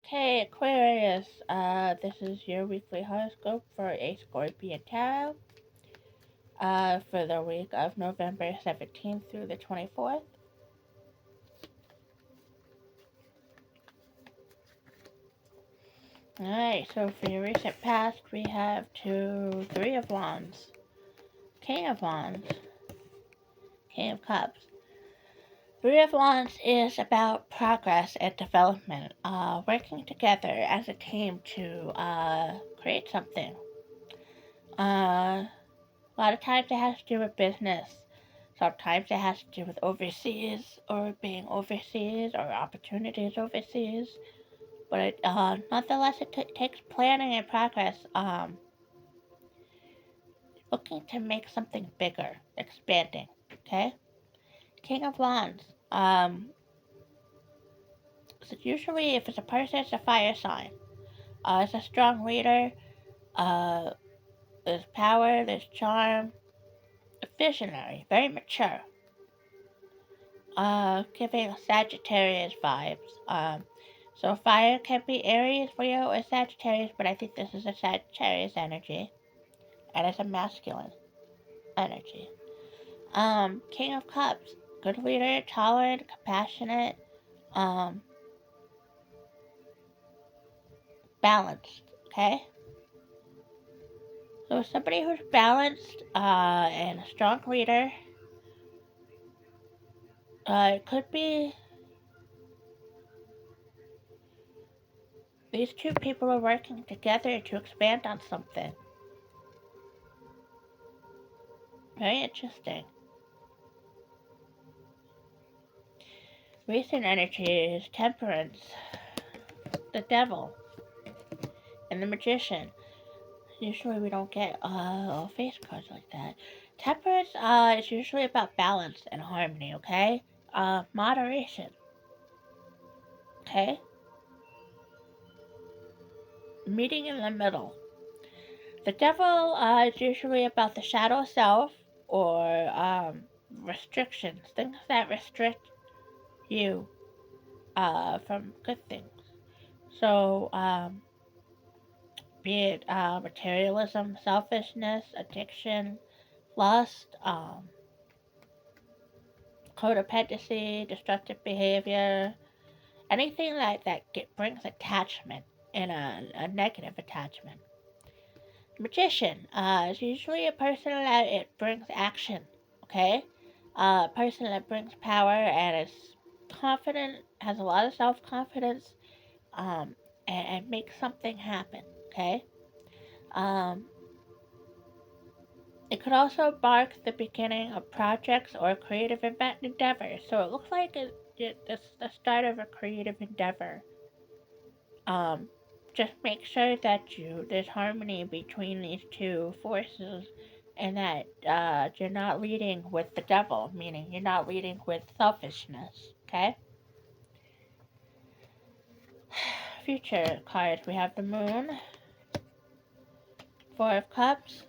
Okay, Aquarius, this is your weekly horoscope for a Scorpion Tarot, for the week of November 17th through the 24th. Alright, so for your recent past, we have Three of Wands, King of Wands, King of Cups. Three of Wands is about progress and development, working together as a team to, create something. A lot of times it has to do with business. Sometimes it has to do with overseas or being overseas or opportunities overseas. But nonetheless, it takes planning and progress. Looking to make something bigger, expanding. Okay. King of Wands. So usually, if it's a person, it's a fire sign. It's a strong leader. Uh, there's power. There's charm. A visionary. Very mature. Giving Sagittarius vibes. So fire can be Aries, Leo, or Sagittarius, but I think this is a Sagittarius energy, and it's a masculine energy. King of Cups, good leader, tolerant, compassionate, um, balanced. Okay. So somebody who's balanced, and a strong leader. It could be these two people are working together to expand on something. Very interesting. Recent energy is Temperance, the Devil, and the Magician. Usually we don't get face cards like that. Temperance is usually about balance and harmony, okay? Moderation, okay? Meeting in the middle. The Devil is usually about the shadow self or restrictions, things that restrict you from good things. So, be it materialism, selfishness, addiction, lust, codependency, destructive behavior, anything that brings attachment and a negative attachment. Magician is usually a person that it brings action, okay? A person that brings power and is confident, has a lot of self-confidence, um, and makes something happen, okay? Um, It could also mark the beginning of projects or creative endeavors. So it looks like it's the start of a creative endeavor. Um, just make sure that there's harmony between these two forces, and that you're not leading with the devil, meaning you're not leading with selfishness. Okay. Future cards. We have the Moon, Four of Cups,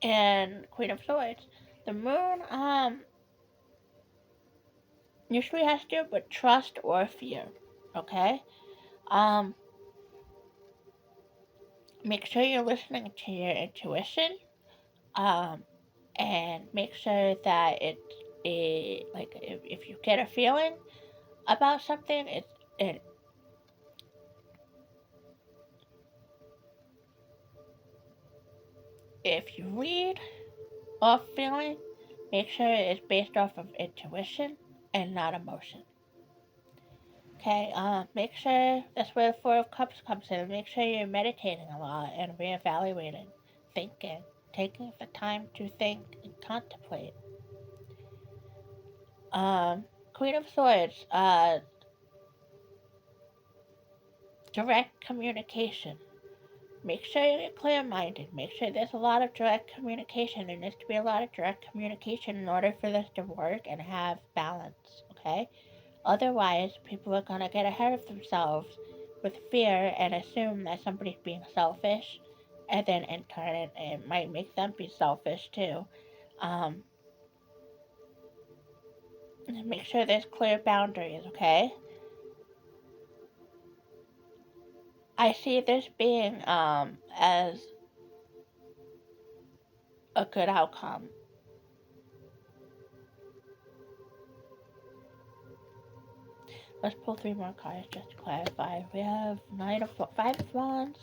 and Queen of Swords. The Moon, usually has to do with trust or fear. Okay? Um, Make sure you're listening to your intuition. Um, and make sure that like if you get a feeling about something, it if you read off feeling, make sure it's based off of intuition and not emotion. Okay, make sure that's where the Four of Cups comes in. Make sure you're meditating a lot and reevaluating, thinking, taking the time to think and contemplate. Queen of Swords, direct communication. Make sure you're clear minded. Make sure there's a lot of direct communication. There needs to be a lot of direct communication in order for this to work and have balance, okay? Otherwise, people are going to get ahead of themselves with fear and assume that somebody's being selfish, and then in turn, it might make them be selfish too. Um, make sure there's clear boundaries, okay? I see this being as a good outcome. Let's pull 3 more cards just to clarify. We have Five of Wands,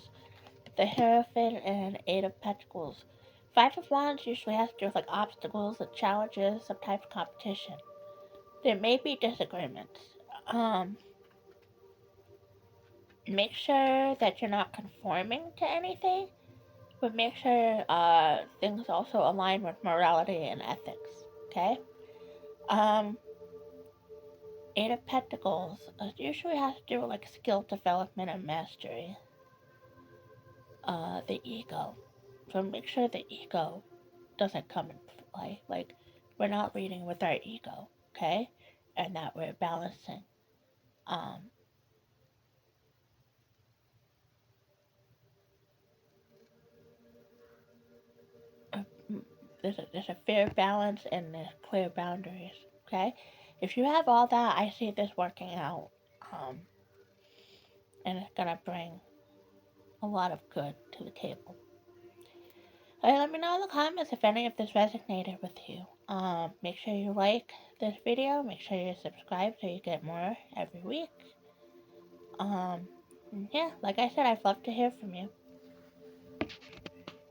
the Hierophant, and 8 of Pentacles. 5 of Wands usually has to do with like obstacles, like challenges, some type of competition. There may be disagreements. Make sure that you're not conforming to anything, but make sure things also align with morality and ethics. Okay? Um, 8 of Pentacles usually has to do with like skill development and mastery. The ego. So make sure the ego doesn't come into play. Like, we're not reading with our ego, okay? And that we're balancing. Um, there's a fair balance and there's clear boundaries, okay? If you have all that, I see this working out. And it's gonna bring a lot of good to the table. Alright, let me know in the comments if any of this resonated with you. Make sure you like this video, make sure you subscribe so you get more every week. Yeah, like I said, I'd love to hear from you.